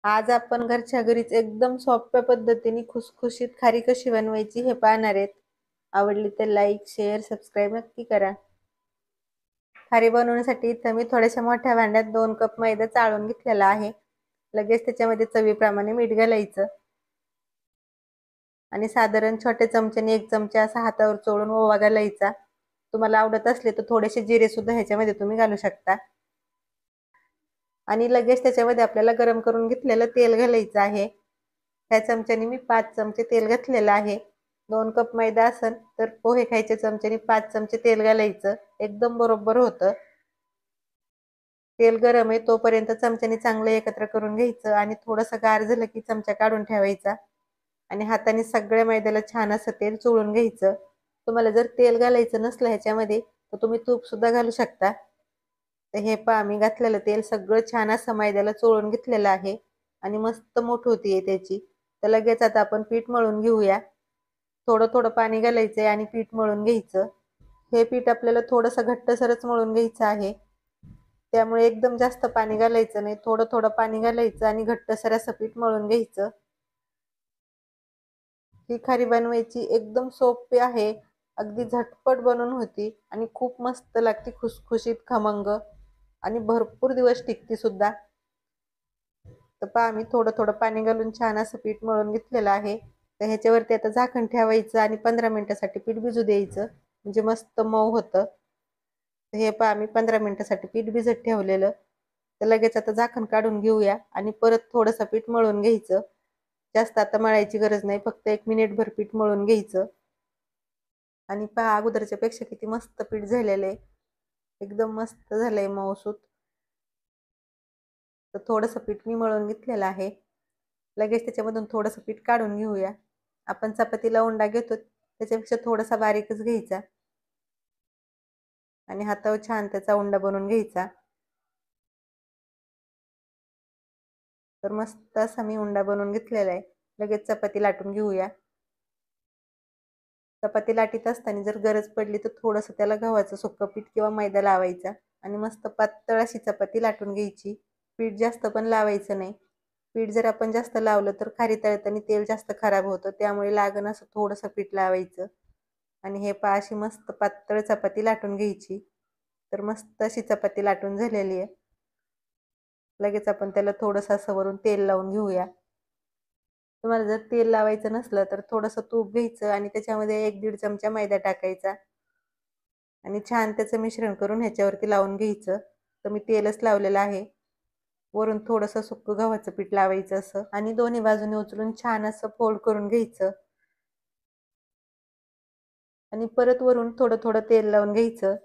आज आपण घरच्या घरीच एकदम सोप्या पद्धतीने खुसखुशीत खारी कशी बनवायची हे पाहणार आहेत. आवडली तर लाईक, शेअर, सबस्क्राईब नक्की करा. खारी बनवण्यासाठी इथं मी थोड्याशा मोठ्या भांड्यात 2 कप मैदा चाळून घेतलेला आहे. लगेच त्याच्यामध्ये चवीप्रमाणे मीठ घालायचं आणि साधारण छोट्या चमच्याने 1 चमचा असा हातावर चोळून ओवा घालायचा. तुम्हाला आवडत असले तर थोडेसे जिरे सुद्धा ह्याच्यामध्ये तुम्ही घालू शकता. आणि लगेच त्याच्यामध्ये आपल्याला गरम करून घेतलेलं तेल घालायचं आहे. ह्या चमच्याने मी 5 चमचे तेल घातलेलं आहे. 2 कप मैदा असेल तर पोहे खायच्या चमच्याने 5 चमचे तेल घालायचं. एकदम बरोबर होतं. तेल गरम आहे तोपर्यंत चमच्याने चांगलं एकत्र करून घ्यायचं आणि थोडंसं गार झालं की चमचा काढून ठेवायचा आणि हाताने सगळ्या मैद्याला छान असं तेल चोळून घ्यायचं. तुम्हाला जर तेल घालायचं नसलं ह्याच्यामध्ये तर तुम्ही तूप सुद्धा घालू शकता. तर हे पहा मी घातलेलं तेल सगळं छान असं मैद्याला चोळून घेतलेलं आहे आणि मस्त मूठ होतीये त्याची. तर लगेच आता आपण पीठ मळून घेऊया. थोडं थोडं पाणी घालायचंय आणि पीठ मळून घ्यायचं. हे पीठ आपल्याला थोडंसं घट्टसरच मळून घ्यायचं आहे. त्यामुळे एकदम जास्त पाणी घालायचं नाही. थोडं थोडं पाणी घालायचं आणि घट्टसर असं पीठ मळून घ्यायचं. ही खारी बनवायची एकदम सोपी आहे. अगदी झटपट बनून होती आणि खूप मस्त लागते, खुसखुशीत, खमंग आणि भरपूर दिवस टिकते सुद्धा. तर पहा मी थोडं थोडं पाणी घालून छान असं पीठ मळून घेतलेलं आहे. तर ह्याच्यावरती आता झाकण ठेवायचं आणि 15 मिनिटासाठी पीठ भिजू द्यायचं, म्हणजे मस्त मऊ होतं. हे पहा मी 15 मिनिटासाठी पीठ भिजत ठेवलेलं. तर लगेच आता झाकण काढून घेऊया आणि परत थोडंसं पीठ मळून घ्यायचं. जास्त आता मळायची गरज नाही, फक्त 1 मिनिटभर पीठ मळून घ्यायचं. आणि पहा अगोदरच्या पेक्षा किती मस्त पीठ झालेलं आहे. एकदम मस्त झालंय मऊसूत. तर थोडंसं पीठ मी मळून घेतलेलं आहे. लगेच त्याच्यामधून थोडंसं पीठ काढून घेऊया. आपण चपातीला उंडा घेतो त्याच्यापेक्षा थोडासा बारीकच घ्यायचा आणि हातावर छान त्याचा उंडा बनवून घ्यायचा. तर मस्त असा मी उंडा बनवून घेतलेला आहे. लगेच चपाती लाटून घेऊया. चपाती लाटीत असताना जर गरज पडली तर थोडंसं त्याला गव्हाचं सुक्कं पीठ किंवा मैदा लावायचा आणि मस्त पातळ अशी चपाती लाटून घ्यायची. पीठ जास्त पण लावायचं नाही. पीठ जर आपण जास्त लावलं तर खारी तळताना तेल जास्त खराब होतं. त्यामुळे लागण असं थोडंसं पीठ लावायचं आणि हे पहा अशी मस्त पातळ चपाती लाटून घ्यायची. तर मस्त अशी चपाती लाटून झालेली आहे. लगेच आपण त्याला थोडंसं असं वरून तेल लावून घेऊया. तुम्हाला जर तेल लावायचं नसलं तर थोडंसं तूप घ्यायचं आणि त्याच्यामध्ये 1-1.5 चमचा मैदा टाकायचा आणि छान त्याचं मिश्रण करून ह्याच्यावरती लावून घ्यायचं. तर मी तेलच लावलेलं आहे. वरून थोडंसं सुक्कं गव्हाचं पीठ लावायचं असं आणि दोन्ही बाजूने उचलून छान असं फोल्ड करून घ्यायचं आणि परत वरून थोडं थोडं तेल लावून घ्यायचं.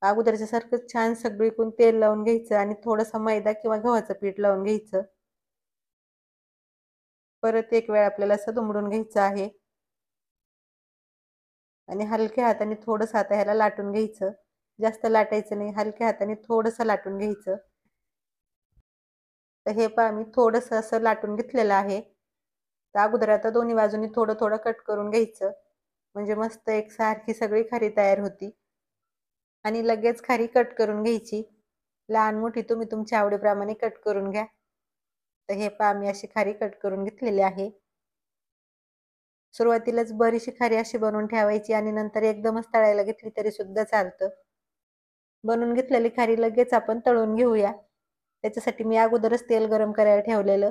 अगोदरच्या सारखं छान सगळीकडून तेल लावून घ्यायचं आणि थोडासा मैदा किंवा गव्हाचं पीठ लावून घ्यायचं. परत एक वेळ आपल्याला असं दुमडून घ्यायचं आहे आणि हलक्या हाताने थोडंसं आता ह्याला लाटून घ्यायचं. जास्त लाटायचं नाही, हलक्या हाताने थोडंसं लाटून घ्यायचं. तर हे पहा मी थोडंसं असं लाटून घेतलेलं आहे. तर अगोदर आता दोन्ही बाजूनी थोडं थोडं कट करून घ्यायचं, म्हणजे मस्त एकसारखी सगळी खारी तयार होती. आणि लगेच खारी कट करून घ्यायची. लहान मोठी तुम्ही तुमच्या आवडीप्रमाणे कट करून घ्या. तर हे पहा मी अशी खारी कट करून घेतलेली आहे. सुरुवातीलाच बरीचशी खारी अशी बनवून ठेवायची आणि नंतर एकदमच तळायला घेतली तरी सुद्धा चालतं. बनवून घेतलेली खारी लगेच आपण तळून घेऊया. त्याच्यासाठी मी अगोदरच तेल गरम करायला ठेवलेलं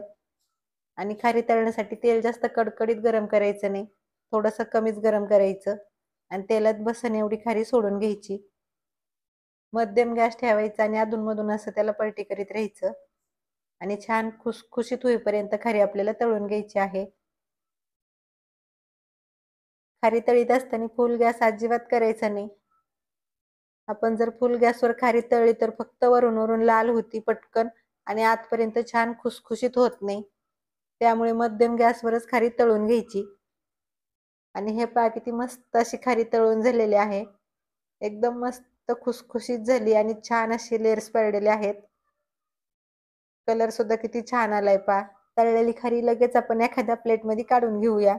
आणि खारी तळण्यासाठी तेल जास्त कडकडीत गरम करायचं नाही. थोडंसं कमीच गरम करायचं आणि तेलात बसन एवढी खारी सोडून घ्यायची. मध्यम गॅस ठेवायचा आणि अधूनमधून असं त्याला पलटी करीत राहायचं आणि छान खुसखुशीत होईपर्यंत खारी आपल्याला तळून घ्यायची आहे. खारी तळीत असताना फुल गॅस अजिबात करायचा नाही. आपण जर फुल गॅसवर खारी तळली तर फक्त वरून वरून लाल होती पटकन आणि आतपर्यंत छान खुसखुशीत होत नाही. त्यामुळे मध्यम गॅसवरच खारी तळून घ्यायची. आणि हे पहा किती मस्त अशी खारी तळून झालेली आहे. एकदम मस्त खुसखुशीत झाली आणि छान अशी लेयर्स पडलेले आहेत. कलर सुद्धा किती छान आलाय पहा. तळलेली खारी लगेच आपण एखाद्या प्लेटमध्ये काढून घेऊया.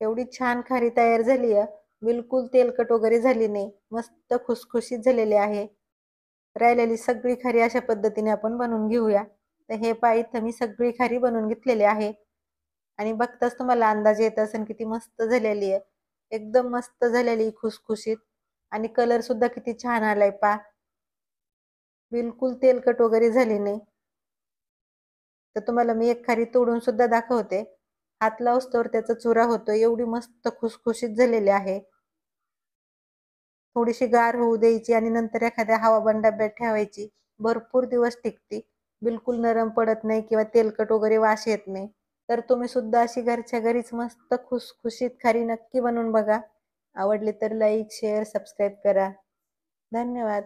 एवढी छान खारी तयार झाली आहे. बिलकुल तेलकट वगैरे झाली नाही. मस्त खुसखुशीत झालेली आहे. राहिलेली सगळी खारी अशा पद्धतीने आपण बनवून घेऊया. तर हे पहा इथं मी सगळी खारी बनवून घेतलेली आहे आणि बघताच तुम्हाला अंदाज येत असेल किती मस्त झालेली आहे. एकदम मस्त झालेली खुसखुशीत आणि कलर सुद्धा किती छान आलाय पहा. बिलकुल तेलकट वगैरे झाली नाही. तर तुम्हाला मी एक खारी तोडून सुद्धा दाखवते. हात लावस्तोवर त्याचा चुरा होतो, एवढी मस्त खुसखुशीत झालेली आहे. थोडीशी गार होऊ द्यायची आणि नंतर एखाद्या हवाबंद डब्यात ठेवायची. भरपूर दिवस टिकते. बिलकुल नरम पडत नाही किंवा तेलकट वगैरे वास येत नाही. तर तुम्ही सुद्धा अशी घरच्या घरीच मस्त खुसखुशीत खारी नक्की बनवून बघा. आवडली तर लाईक, शेअर, सबस्क्राईब करा. धन्यवाद.